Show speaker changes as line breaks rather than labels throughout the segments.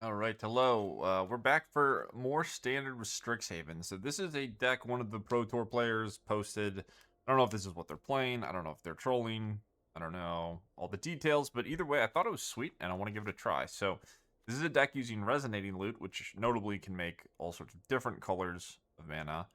All right, hello. We're back for more standard with Strixhaven. So this is a deck one of the Pro Tour players posted. I don't know if this is what they're playing. I don't know if they're trolling. I don't know all the details, but either way, I thought it was sweet, and I want to give it a try. So this is a deck using Resonating Lute, which notably can make all sorts of different colors of mana.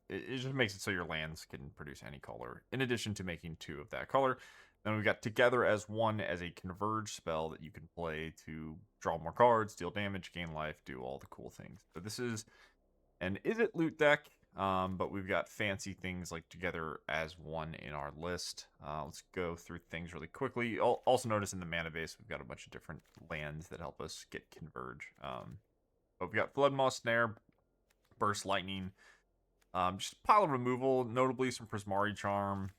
It just makes it so your lands can produce any color, in addition to making two of that color. Then we've got Together as One as a Converge spell that you can play to draw more cards, deal damage, gain life, do all the cool things. So this is an Is It Loot deck, but we've got fancy things like Together as One in our list. Let's go through things really quickly. Also notice in the mana base, we've got a bunch of different lands that help us get Converge. But we've got Flood Maw, Snare, Burst Lightning, just a pile of removal, notably some Prismari Charm.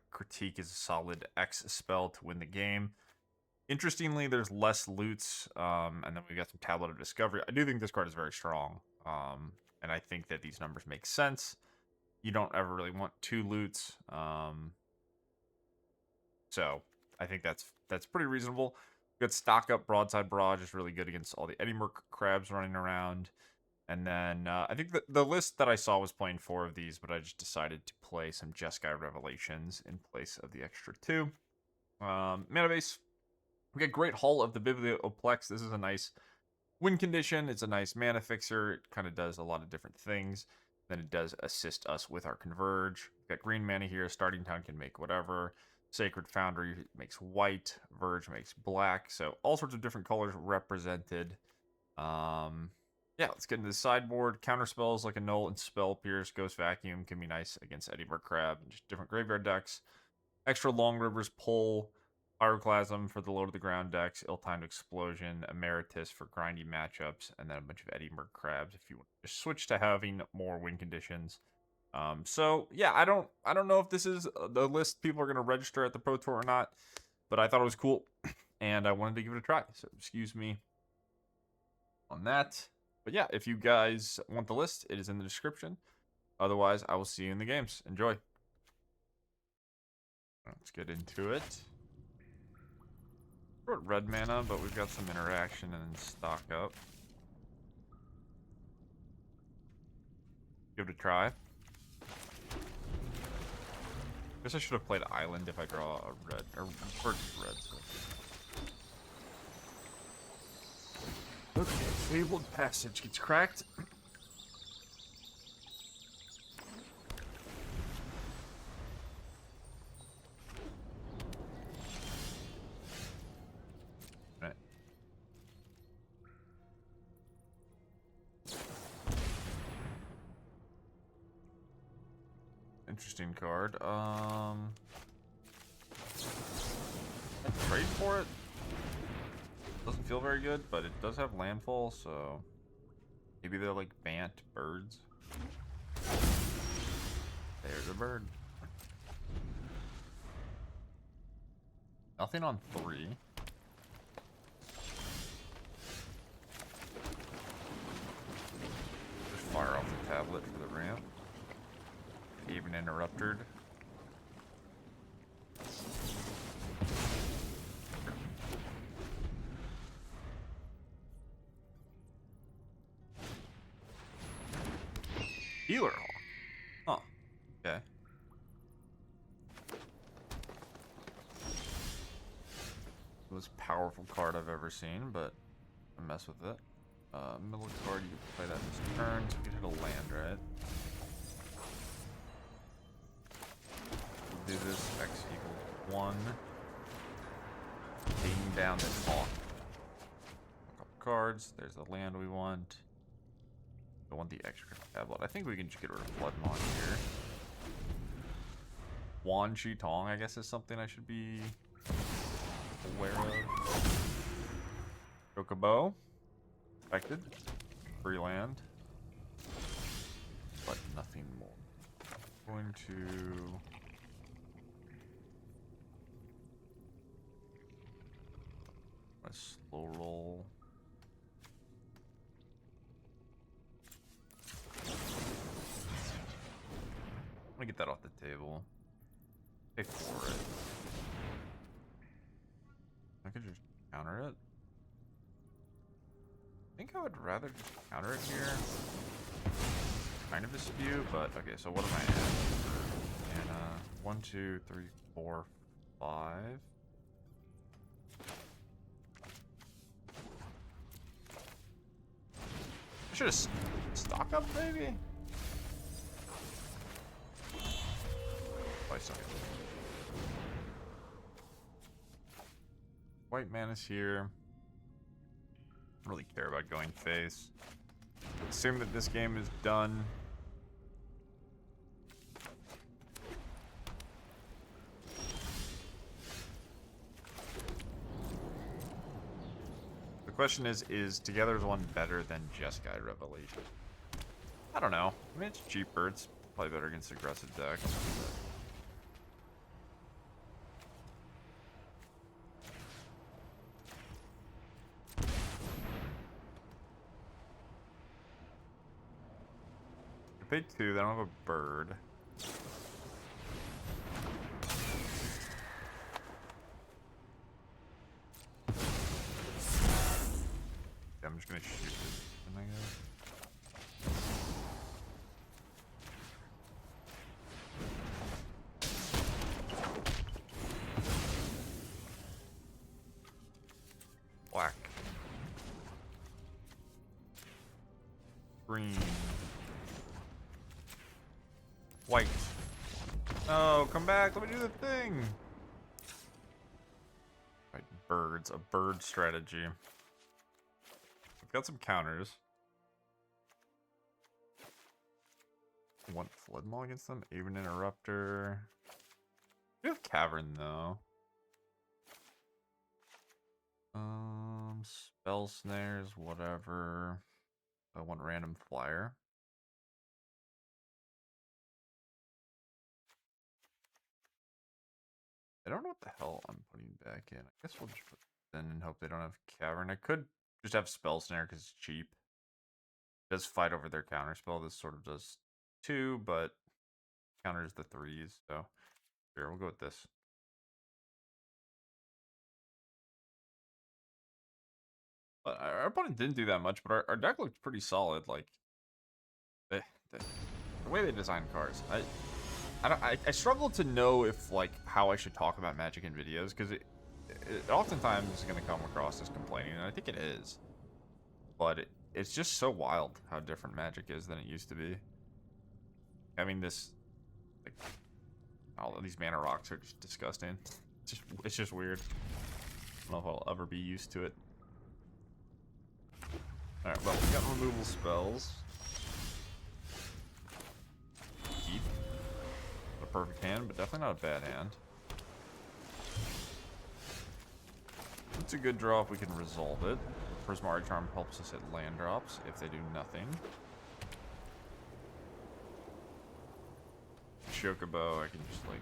Critique is a solid X spell to win the game. Interestingly, there's less loots, and then we've got some Tablet of Discovery. I do think this card is very strong, and I think that these numbers make sense. You don't ever really want two loots, so I think that's pretty reasonable. Good stock up. Broadside Barrage is really good against all the Edinburgh crabs running around. And then I think the list that I saw was playing 4 of these, but I just decided to play some Jeskai Revelations in place of the extra 2. Mana base, we get Great Hall of the Biblioplex. This is a nice win condition. It's a nice mana fixer. It kind of does a lot of different things. Then it does assist us with our Converge. We've got green mana here. Starting Town can make whatever. Sacred Foundry makes white. Verge makes black. So all sorts of different colors represented. Yeah, let's get into the sideboard. Counterspells like Annul and Spell Pierce, Ghost Vacuum can be nice against Edinburgh Crab. Just different graveyard decks. Extra Long Rivers pull. Pyroclasm for the low to the ground decks. Ill-Timed Explosion. Emeritus for grindy matchups. And then a bunch of Edinburgh Crabs if you want to switch to having more win conditions. So, yeah, I don't know if this is the list people are going to register at the Pro Tour or not. But I thought it was cool. And I wanted to give it a try. So, excuse me on that. But yeah, if you guys want the list, it is in the description. Otherwise, I will see you in the games. Enjoy. Let's get into it. We're at red mana, but we've got some interaction and stock up. Give it a try. Guess I should have played Island if I draw a red, or first red. So. Okay, Fabled Passage gets cracked. Right. Interesting card. I trade for it. Doesn't feel very good, but it does have landfall, so maybe they're like Bant birds. There's a bird. Nothing on 3. Just fire off the tablet for the ramp. Even interrupted. Healer Hall. Oh, okay. Most powerful card I've ever seen, but I mess with it. Middle card, you can play that this turn, so you can hit a land, right? We'll do this, X equals 1. Taking down this hawk. A couple cards, there's the land we want. I want the extra tablet. I think we can just get rid of Flood Maw here. Wan Shi Tong, I guess, is something I should be aware of. Chocobo. Expected. Free land. But nothing more. Going to... a slow roll. I'm gonna get that off the table. Pay for it. I could just counter it. think I would rather just counter it here. Kind of a spew, but okay, so what am I at? And 1, 2, 3, 4, 5. I should have stock up maybe? Oh, I suck. White mana's here. Don't really care about going face. Assume that this game is done. The question is Together's one better than Jeskai Revelation? I don't know. I mean, it's cheaper. It's probably better against aggressive decks. I paid 2, then I don't have a bird. I'm just gonna shoot it, I guess. Black. Green. White. Oh, come back. Let me do the thing. Right, birds. A bird strategy. I've got some counters. Want Flood Maw against them? Even Interrupter. We have Cavern, though. Spell Snares, whatever. I want Random Flyer. I don't know what the hell I'm putting back in. I guess we'll just put it in and hope they don't have Cavern. I could just have Spell Snare because it's cheap. It does fight over their counterspell. This sort of does 2, but counters the 3s. So here, we'll go with this. But our opponent didn't do that much, but our deck looked pretty solid. Like the way they design cards. I struggle to know if like how I should talk about Magic in videos because it oftentimes is going to come across as complaining, and I think it is. But it's just so wild how different Magic is than it used to be. I mean, this like all of these mana rocks are just disgusting. It's just weird. I don't know if I'll ever be used to it. All right, well, we got removal spells. Deep. A perfect hand, but definitely not a bad hand. It's a good draw if we can resolve it. Prismari Charm helps us hit land drops if they do nothing. Chocobo, I can just like...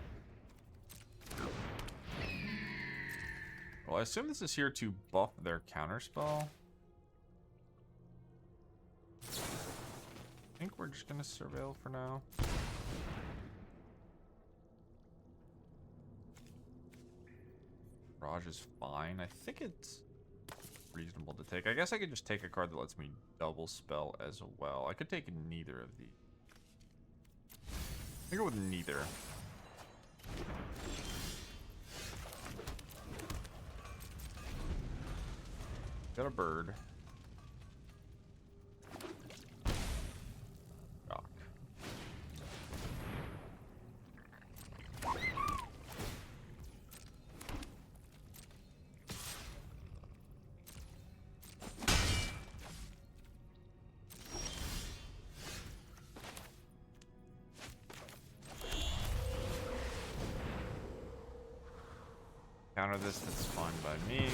Well, I assume this is here to buff their counterspell. I think we're just gonna surveil for now. Barrage is fine. I think it's reasonable to take. I guess I could just take a card that lets me double spell as well. I could take neither of these. I think go with neither. Got a bird. Rock. Counter this, that's fine by me.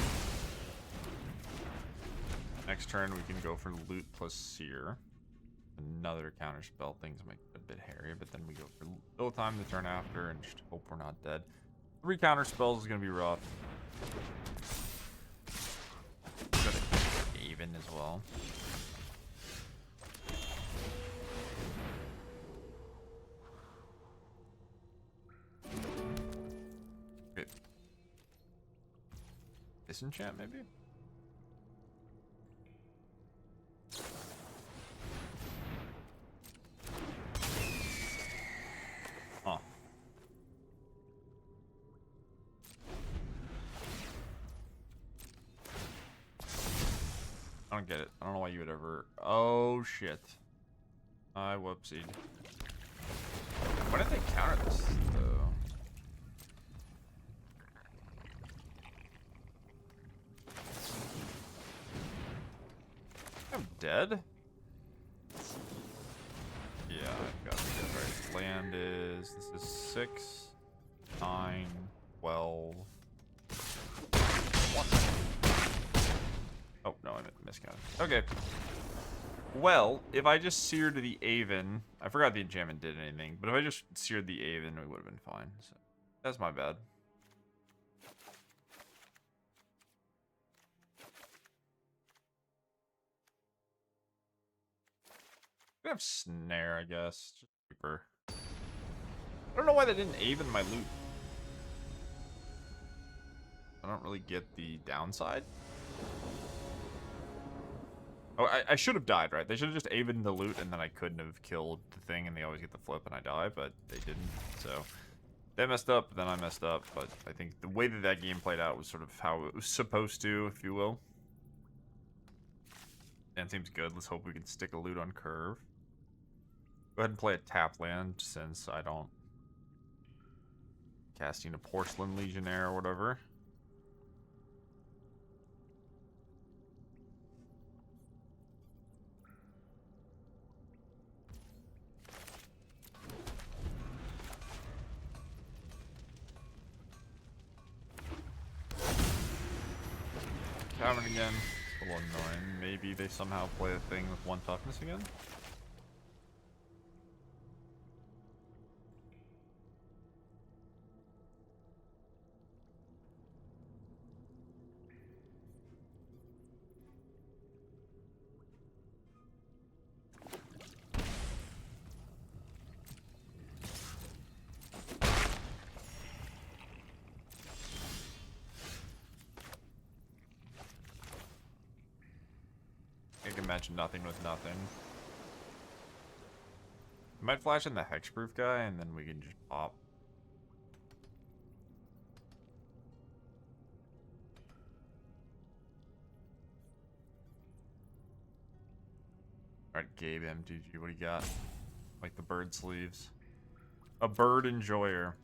Next turn, we can go for Lute plus Sear. Another counter spell. Things might get a bit hairy, but then we go for Fill Time the turn after and just hope we're not dead. 3 counter spells is going to be rough. Got a Haven as well. Okay. Disenchant, maybe? don't get it. I don't know why you would ever... Oh, shit. I whoopsied. Why did they counter this, though? I'm dead? Yeah, I've got to be dead, right? Land is... This is 6, 9, 12... 1. Oh, no, I miscounted. Okay. Well, if I just seared the Aven... I forgot the enchantment did anything, but if I just seared the Aven, we would have been fine. So, that's my bad. We have Snare, I guess. Just cheaper. I don't know why they didn't Aven my loot. I don't really get the downside. Oh, I should have died, right? They should have just Avened the loot, and then I couldn't have killed the thing, and they always get the flip, and I die, but they didn't. So, they messed up, then I messed up, but I think the way that that game played out was sort of how it was supposed to, if you will. And seems good. Let's hope we can stick a loot on curve. Go ahead and play a tap land, since I don't... Casting a Porcelain Legionnaire or whatever. Cavern again. It's a little annoying. Maybe they somehow play a thing with 1 toughness again? I can match nothing with nothing. Might flash in the hexproof guy, and then we can just pop. Alright, Gabe MTG, what do you got? Like the bird sleeves. A bird enjoyer.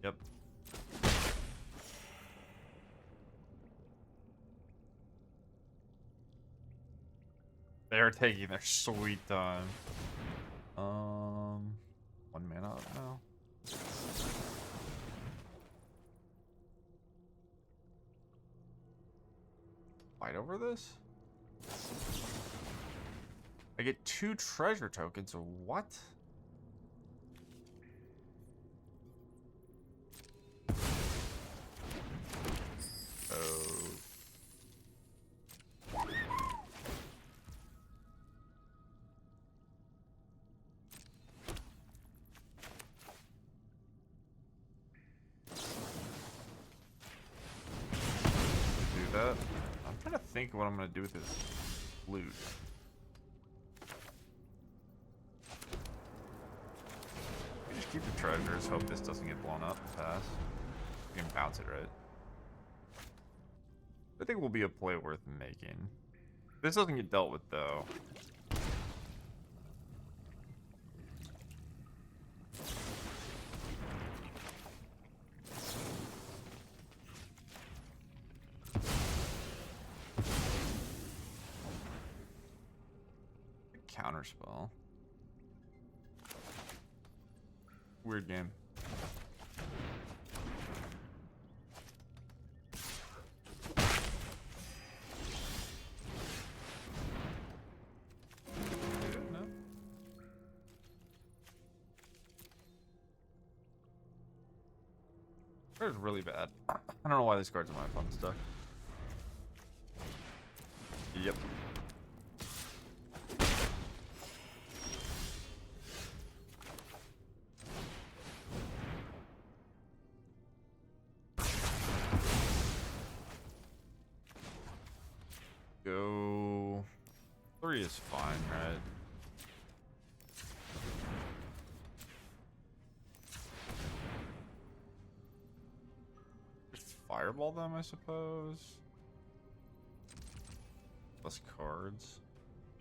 Yep. They're taking their sweet time. 1 mana up now. Fight over this? I get 2 treasure tokens, what? I'm trying to think what I'm going to do with this loot. We just keep the treasures, hope this doesn't get blown up. Pass. We can bounce it, right? I think it will be a play worth making. This doesn't get dealt with, though. Counterspell. Weird game. No. Card's really bad. I don't know why this card's in my fun stuff. Yep. Go 3 is fine, right? Just fireball them, I suppose. Less cards.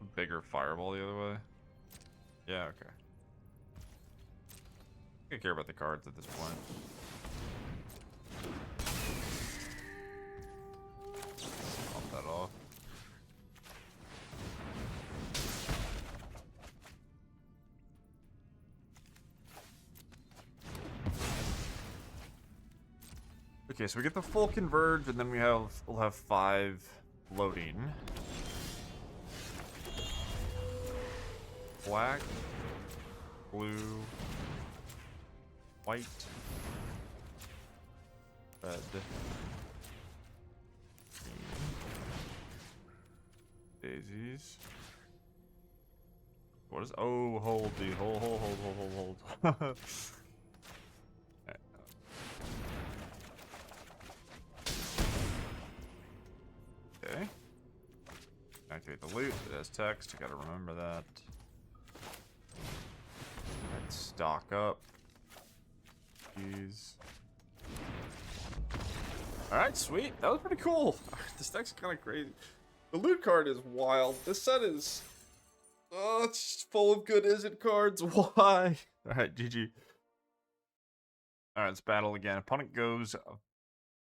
A bigger fireball the other way. Yeah, okay. I don't care about the cards at this point. Pop that off. Okay, so we get the full Converge, and then we'll have 5 loading. Black, blue, white, red, green, daisies. What is? Oh, hold, dude, hold. Okay. Activate the loot. It has text. I gotta remember that. Let's stock up. Jeez. Alright, sweet. That was pretty cool. This deck's kind of crazy. The loot card is wild. This set is... Oh, it's just full of good isn't cards. Why? Alright, GG. Alright, let's battle again. Opponent goes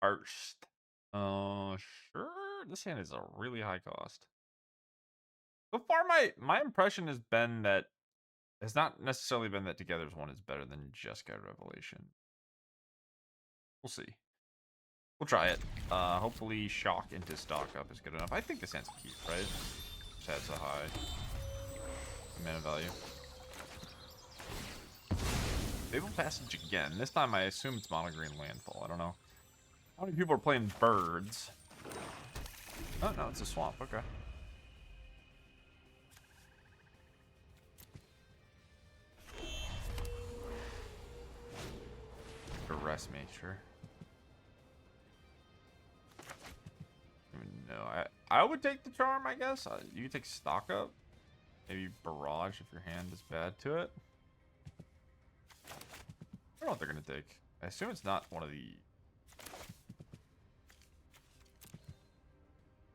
first. Sure. This hand is a really high cost. So far, my impression has been that has not necessarily been that Together's one is better than Jeskai Revelation. We'll see. We'll try it. Hopefully, shock into stock up is good enough. I think this hand's a keep, right? Just has a high mana value. Stable Passage again. This time, I assume it's mono green landfall. I don't know. How many people are playing birds? Oh, no, it's a swamp. Okay. Arrest me, sure. No, I would take the charm, I guess. You could take stock up. Maybe barrage if your hand is bad to it. I don't know what they're gonna take. I assume it's not one of the...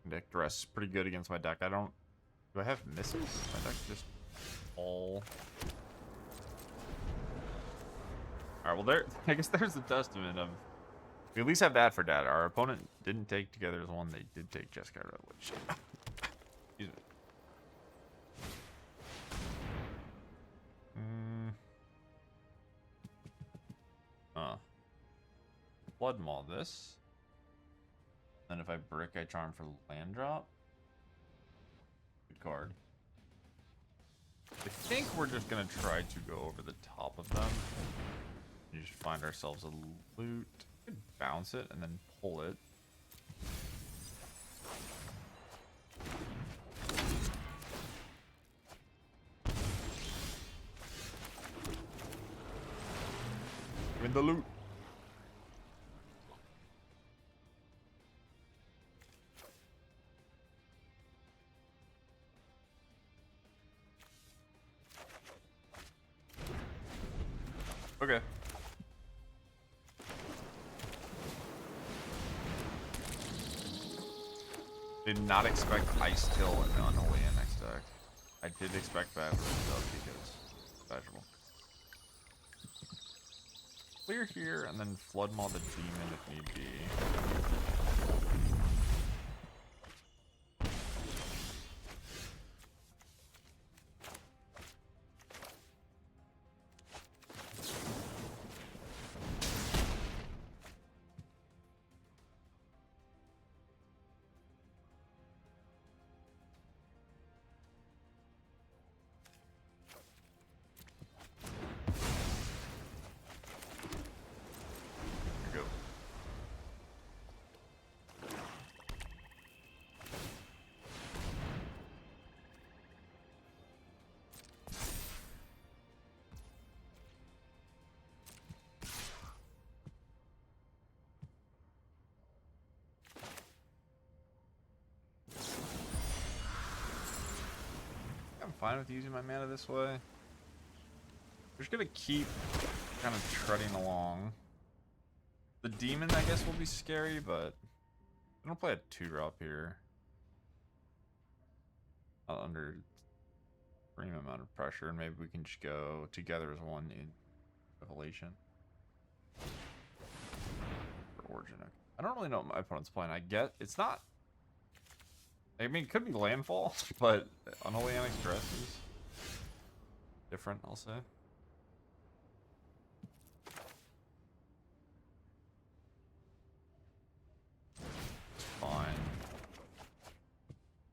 Deck dress is pretty good against my deck. I don't... Do I have misses? My deck just all... Alright, well there... I guess there's the testament of... We at least have that for data. Our opponent didn't take Together as one. They did take Jeskai Revelation. Excuse me. Flood Maw this. Then if I brick, I charm for land drop. Good card. I think we're just gonna try to go over the top of them. You just find ourselves a loot. We could bounce it and then pull it. Win the loot. Okay. Did not expect Ice Till and Annul in next deck. I did expect that though because vegetable. Clear here and then Flood Maw the demon if need be. fine with using my mana this way. We're just gonna keep kind of treading along. The demon, I guess, will be scary, but I don't play a 2-drop here. Not under extreme amount of pressure, and maybe we can just go together as one in Revelation. For Origin. I don't really know what my opponent's playing. I get it's not. I mean, it could be Landfall, but Unholy Annex Dress is different, I'll say. It's fine.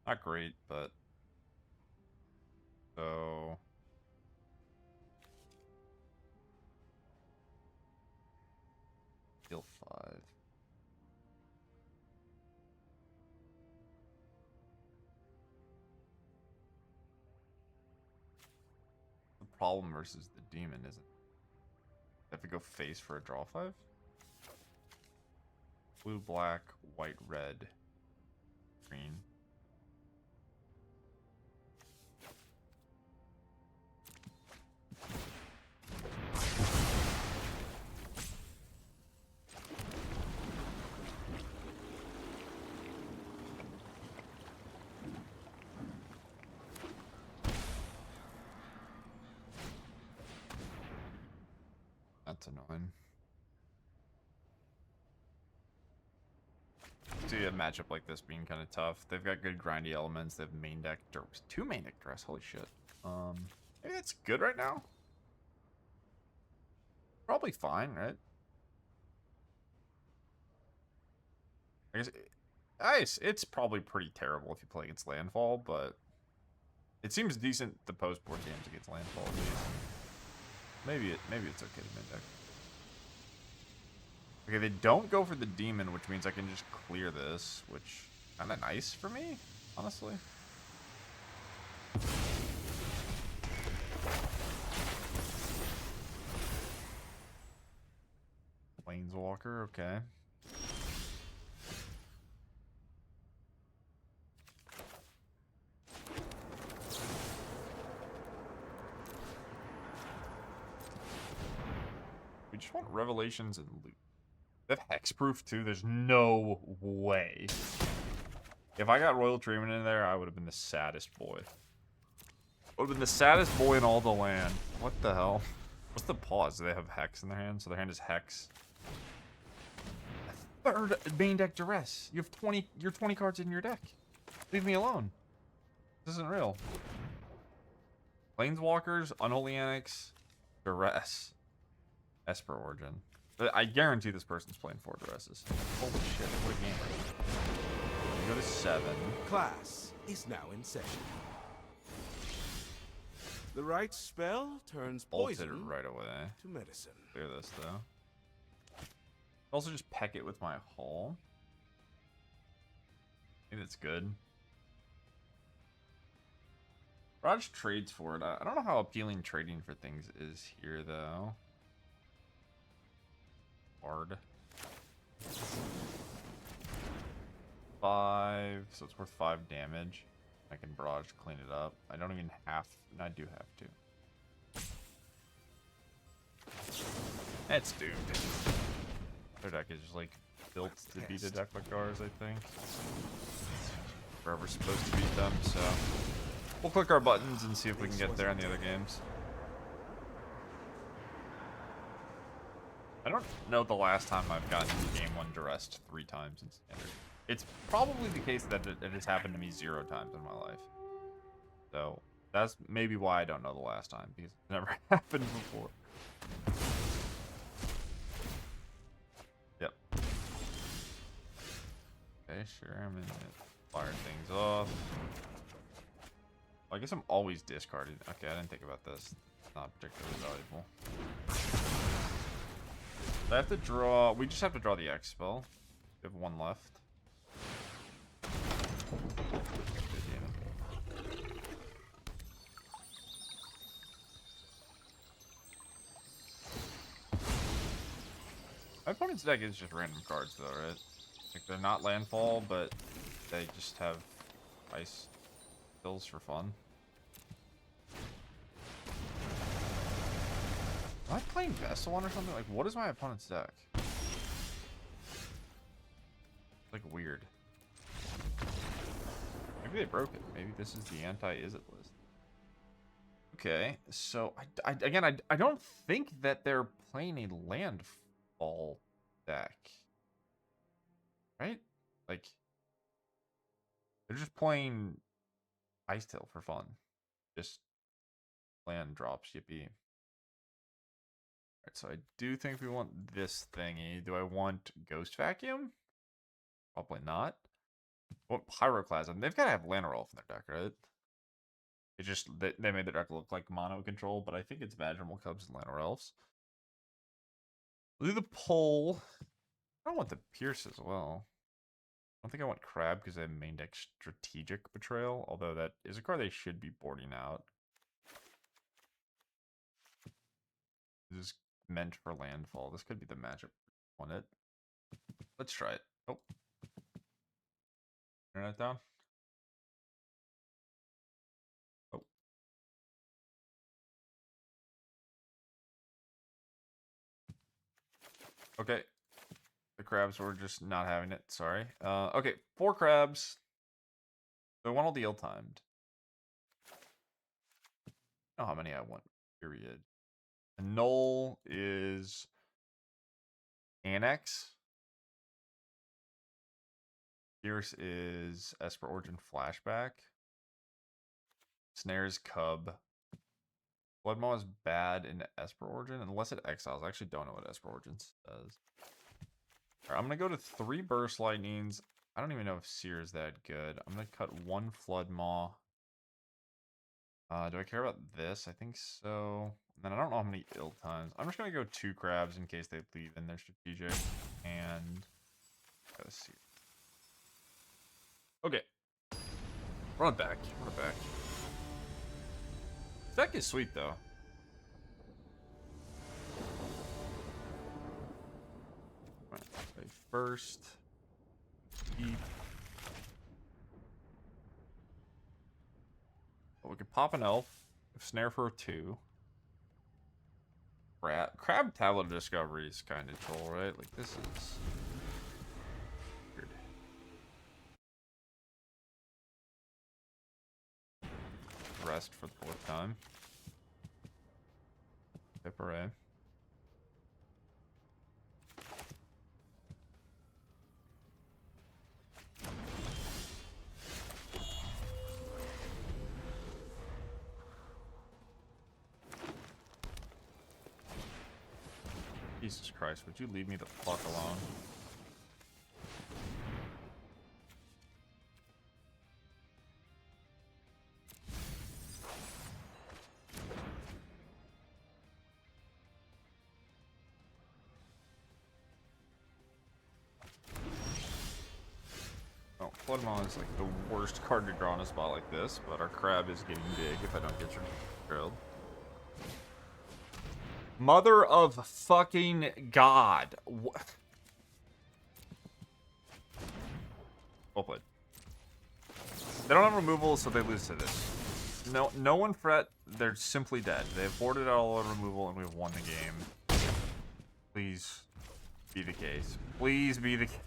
Not great, but so deal 5. The problem versus the demon isn't. Have to go face for a draw 5. Blue, black, white, red, green. That's annoying. See a matchup like this being kind of tough. They've got good grindy elements. They have main deck 2 main deck dress. Holy shit. Maybe that's good right now. Probably fine, right? I guess it's probably pretty terrible if you play against landfall, but it seems decent the post board games against landfall at least. Maybe it's okay to main deck. Okay, they don't go for the demon, which means I can just clear this, which kind of nice for me, honestly. Planeswalker, okay. We just want Revelations and Loot. They have Hexproof too? There's no way. If I got Royal Treatment in there, I would have been the saddest boy. Would have been the saddest boy in all the land. What the hell? What's the pause? Do they have Hex in their hand? So their hand is Hex. A third main deck Duress. You have 20. You're 20 cards in your deck. Leave me alone. This isn't real. Planeswalkers, Unholy Annex, Duress, Esper Origin. I guarantee this person's playing 4 Duresses. Holy shit, what a game. We go to 7.
Class is now in session. The right spell turns poison
right away
to medicine.
Clear this though. Also just peck it with my hull. Maybe that's good. Raj trades for it. I don't know how appealing trading for things is here though. Hard. 5, so it's worth 5 damage. I can barrage to clean it up. I don't even have. I do have to. It's doomed. Their deck is just like built to beat the deck like ours, I think. Forever supposed to beat them, so we'll click our buttons and see if we can get there in the other games. I don't know the last time I've gotten game 1 Duressed 3 times in Standard. It's probably the case that it has happened to me 0 times in my life. So that's maybe why I don't know the last time, because it's never happened before. Yep. Okay, sure. I'm gonna fire things off. I guess I'm always discarding. Okay, I didn't think about this. It's not particularly valuable. I have to draw. We just have to draw the X spell. We have 1 left. My opponent's deck is just random cards, though, right? Like they're not landfall, but they just have ice spells for fun. Am I playing Vestal one or something? Like, what is my opponent's deck? Like, weird. Maybe they broke it. Maybe this is the anti-is it list. Okay, so I don't think that they're playing a landfall deck, right? Like, they're just playing Ice Tail for fun. Just land drops, yippee. Alright, so I do think we want this thingy. Do I want Ghost Vacuum? Probably not. I want Pyroclasm. They've got to have Llanowar Elf in their deck, right? It just, they made their deck look like mono control, but I think it's Magical Cubs and Llanowar Elves. We'll do the pull. I don't want the Pierce as well. I don't think I want Crab because I have main deck Strategic Betrayal, although that is a card they should be boarding out. This is meant for landfall. This could be the matchup. Want it? Let's try it. Oh. Internet down? Oh. Okay. The crabs were just not having it. Sorry. Okay, 4 crabs. So I want all the ill-timed. I don't know how many I want, period. Annul is Annex. Fierce is Esper Origin Flashback. Snare's Cub. Flood Maw is bad in Esper Origin, unless it exiles. I actually don't know what Esper Origin does. Alright, I'm going to go to 3 Burst Lightnings. I don't even know if Sear is that good. I'm going to cut 1 Flood Maw. Do I care about this? I think so. And then I don't know how many ill times. I'm just going to go 2 crabs in case they leave in their strategic. And gotta see. Okay. Run it back. Run it back. This deck is sweet, though. Play first. Deep. Well, we could pop an elf. Snare for a 2. Crab Tablet of Discovery is kind of troll, right? Like, this is weird. Rest for the 4th time. Hip array. Jesus Christ, would you leave me the fuck alone? Oh, Flood Maw is like the worst card to draw in a spot like this, but our crab is getting big if I don't get your drilled. Mother of fucking God. What? Well played. They don't have removal, so they lose to this. No one fret. They're simply dead. They've boarded out all our removal, and we've won the game. Please be the case. Please be the case.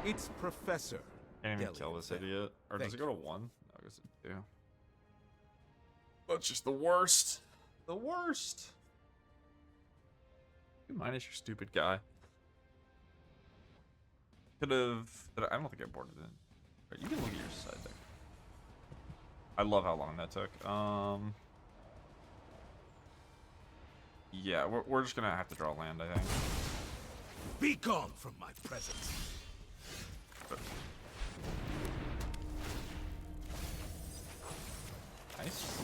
It's Professor.
Can't even kill this idiot. Or does it go to 1? No, I guess it 2. That's just the worst. The worst. You minus your stupid guy. I don't think I boarded it. Right, you can look at your side deck. I love how long that took. Yeah, we're just gonna have to draw land, I think.
Be gone from my presence.
Nice.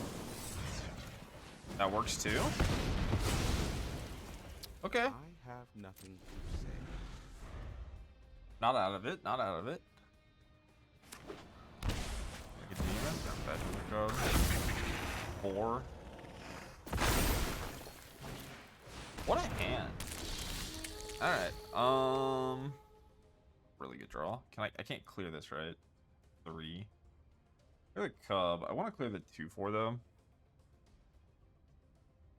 That works too. Okay.
I have nothing to say.
Not out of it. Not out of it. Make a demon. Bad for the code. 4. What a hand. Alright. Really good draw. I can't clear this, right? 3. Clear the Cub. I want to clear the 2/4 though.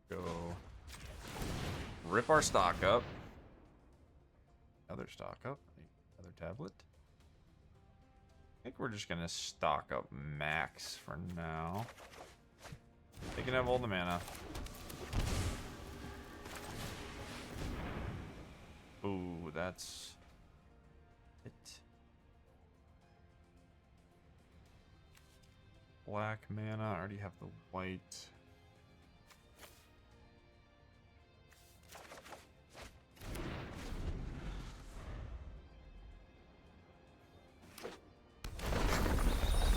Go rip our stock up. Another stock up. Another tablet. I think we're just gonna stock up max for now. They can have all the mana. Ooh, that's it. Black mana. I already have the white.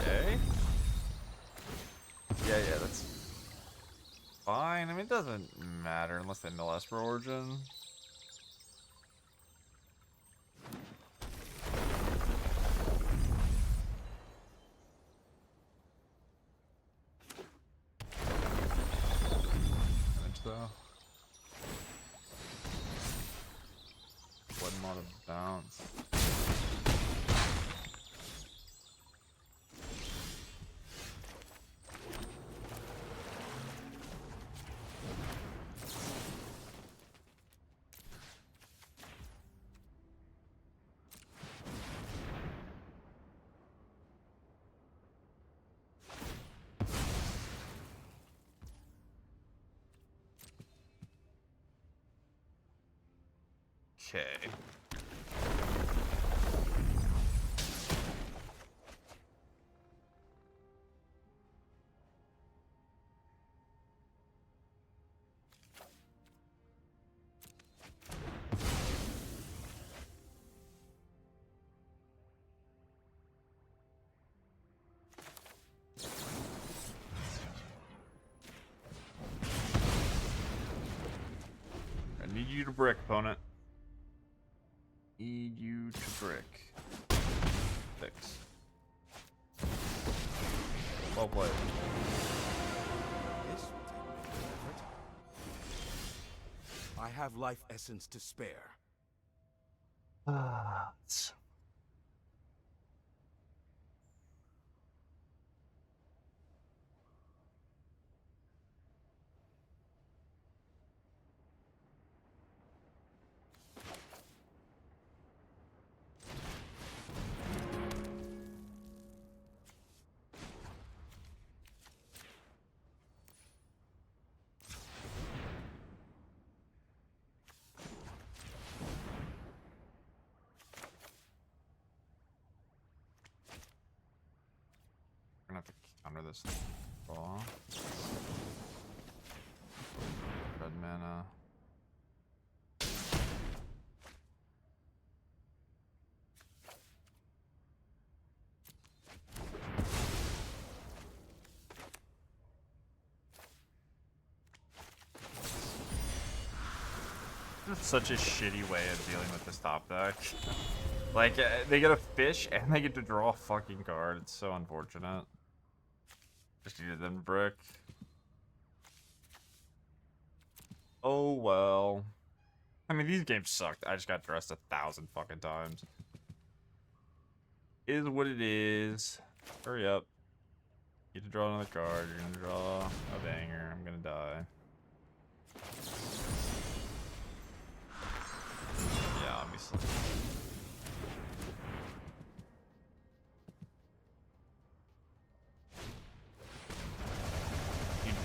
Okay. Yeah, that's fine. I mean, it doesn't matter unless they mill Esper Origin. Though. Blood Mod of Bounce. Okay. I need you to brick, opponent. Need you to brick. Fix. Well played.
This will take no effort. I have life essence to spare.
We're gonna have to counter this ball. Red mana. This is such a shitty way of dealing with this top deck. Like, they get a fish and they get to draw a fucking card. It's so unfortunate. Just needed them to brick. Oh well. I mean, these games sucked. I just got dressed 1,000 fucking times. Is what it is. Hurry up. Get to draw another card. You're gonna draw a banger. I'm gonna die. Yeah, obviously.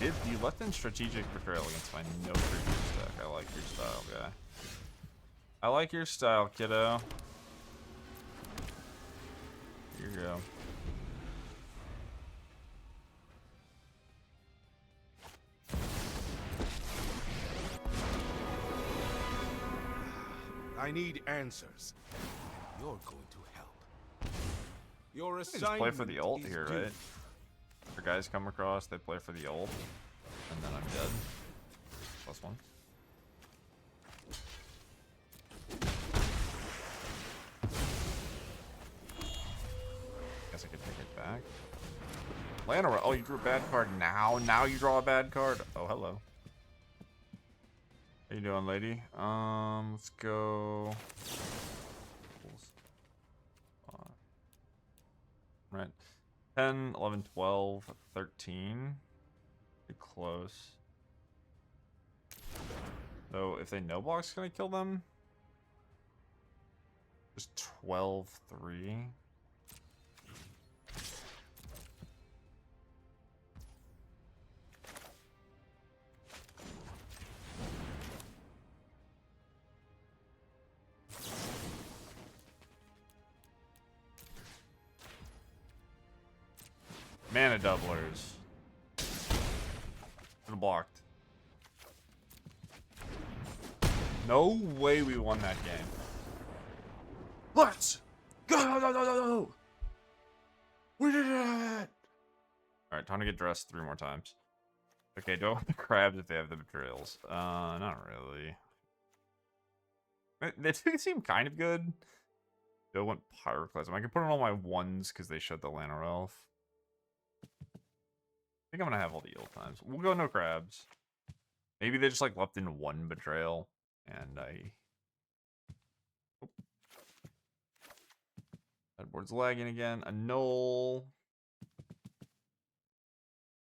You left in strategic betrayal against my no creatures deck. I like your style, guy. I like your style, kiddo. Here you go.
I need answers. And you're going to help. Your
Just
assignment
play for the ult
is
here,
due.
right? Your guys come across, they play for the ult, and then I'm dead. +1. Guess I could take it back. Llanowar. Oh, you drew a bad card now. Now you draw a bad card. Oh, hello. How you doing, lady? Let's go. Right. 10, 11, 12, 13. Pretty close. So if they no block's gonna kill them. Just 12, 3. Mana doublers. Blocked. No way we won that game. Let's go! We did it! Alright, time to get dressed 3 more times. Okay, do I want the crabs if they have the betrayals? Not really. They do seem kind of good. Do I want Pyroclasm? I can put on all my 1s because they showed the Llanowar Elf. I think I'm gonna have all the yield times. We'll go no crabs. Maybe they just like left in 1 betrayal, and I. Oh. Sideboard's lagging again. Annul.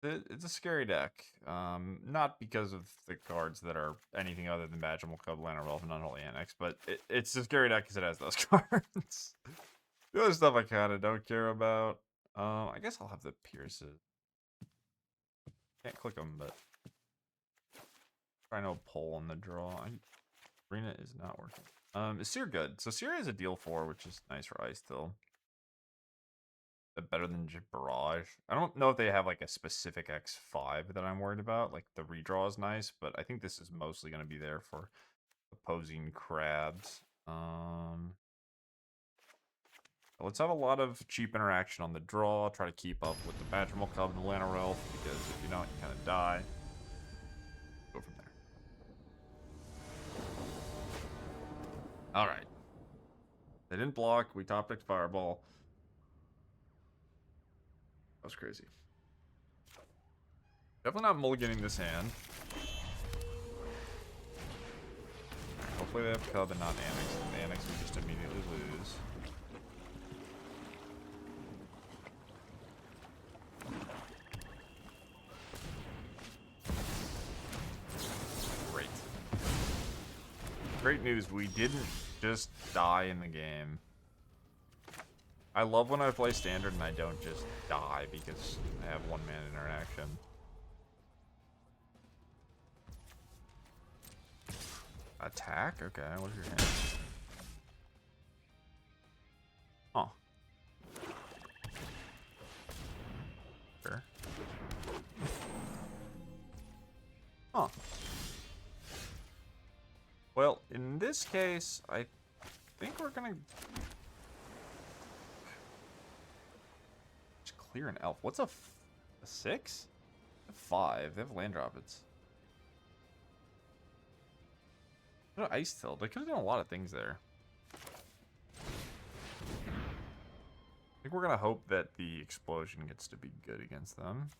It's a scary deck. Not because of the cards that are anything other than Magical Cub, Llanowar Elf, and Unholy Annex, but it's a scary deck because it has those cards. The other stuff I kind of don't care about. I guess I'll have the Pierces. Can't click them, but trying to pull on the draw. Arena is not working. Is Sear good? So Sear is a deal 4, which is nice for Ice Till. Better than Barrage. I don't know if they have like a specific X5 that I'm worried about. Like the redraw is nice, but I think this is mostly going to be there for opposing crabs. Let's have a lot of cheap interaction on the draw. Try to keep up with the Magical Cub and the Llanowar Elf, because if you don't, you kind of die. Go from there. Alright. They didn't block. We top decked Fireball. That was crazy. Definitely not mulliganing this hand. Hopefully they have Cub and not Annex. And the Annex we just immediately lose. Great. Great news, we didn't just die in the game. I love when I play Standard and I don't just die because I have 1-man interaction. Attack? Okay, what's your hand? Huh. Sure. Huh. Well, in this case, I think we're gonna just clear an elf. What's a 6? A 5. They have land droplets. What an Ice Tilt. They could have done a lot of things there. I think we're gonna hope that the explosion gets to be good against them.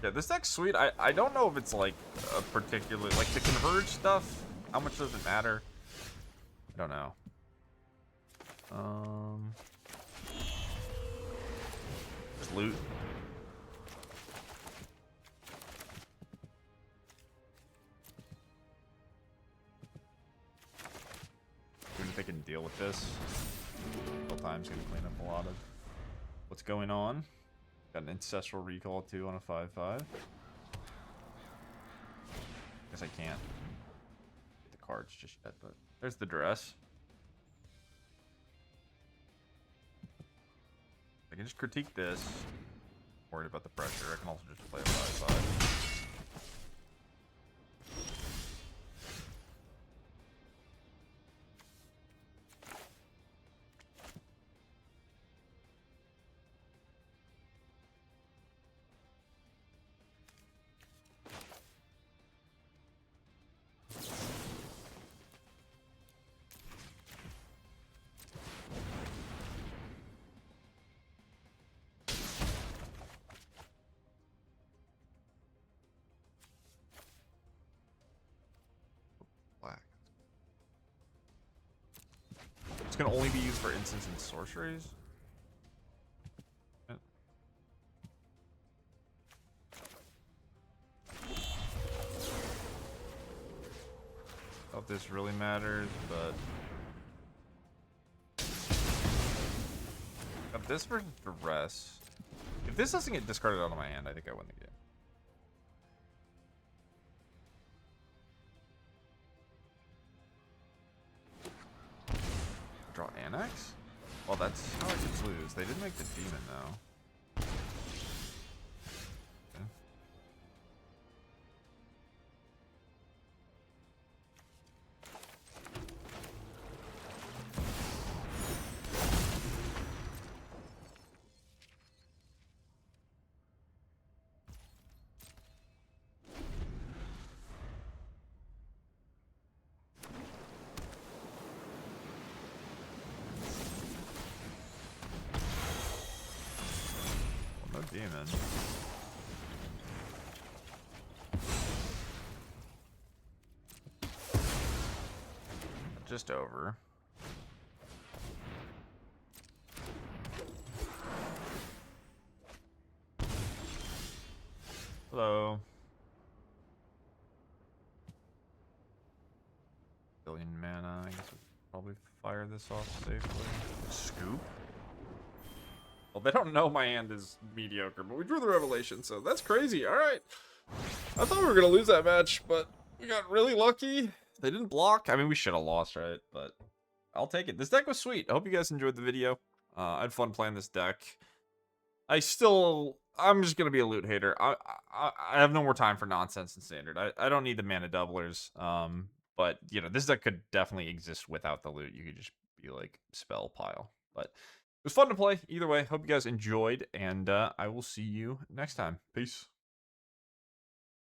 Yeah, this deck's sweet. I don't know if it's like a particular, like the Converge stuff. How much does it matter? I don't know. Just loot. Even if they can deal with this, time's gonna clean up a lot of what's going on. Got an Ancestral Recall too on a 5/5. Guess I can't get the cards just yet, but there's the dress. I can just critique this. Worried about the pressure. I can also just play a 5/5. can only be used for instants and sorceries. Not if this really matters, but got this for duress. If this doesn't get discarded out of my hand, I think I win the game. Draw Annex? Well, that's how I could lose. They did make the demon, though. Okay. Well, no demon. Just over. Hello. Billion mana. I guess we'll probably fire this off safely. Scoop? Well, they don't know my hand is mediocre, but we drew the Revelation, so that's crazy. All right. I thought we were going to lose that match, but we got really lucky. They didn't block. I mean, we should have lost, right? But I'll take it. This deck was sweet. I hope you guys enjoyed the video. I had fun playing this deck. I'm just going to be a loot hater. I have no more time for nonsense in Standard. I don't need the mana doublers. But, you know, this deck could definitely exist without the loot. You could just be like spell pile. But it was fun to play. Either way, hope you guys enjoyed. And I will see you next time. Peace.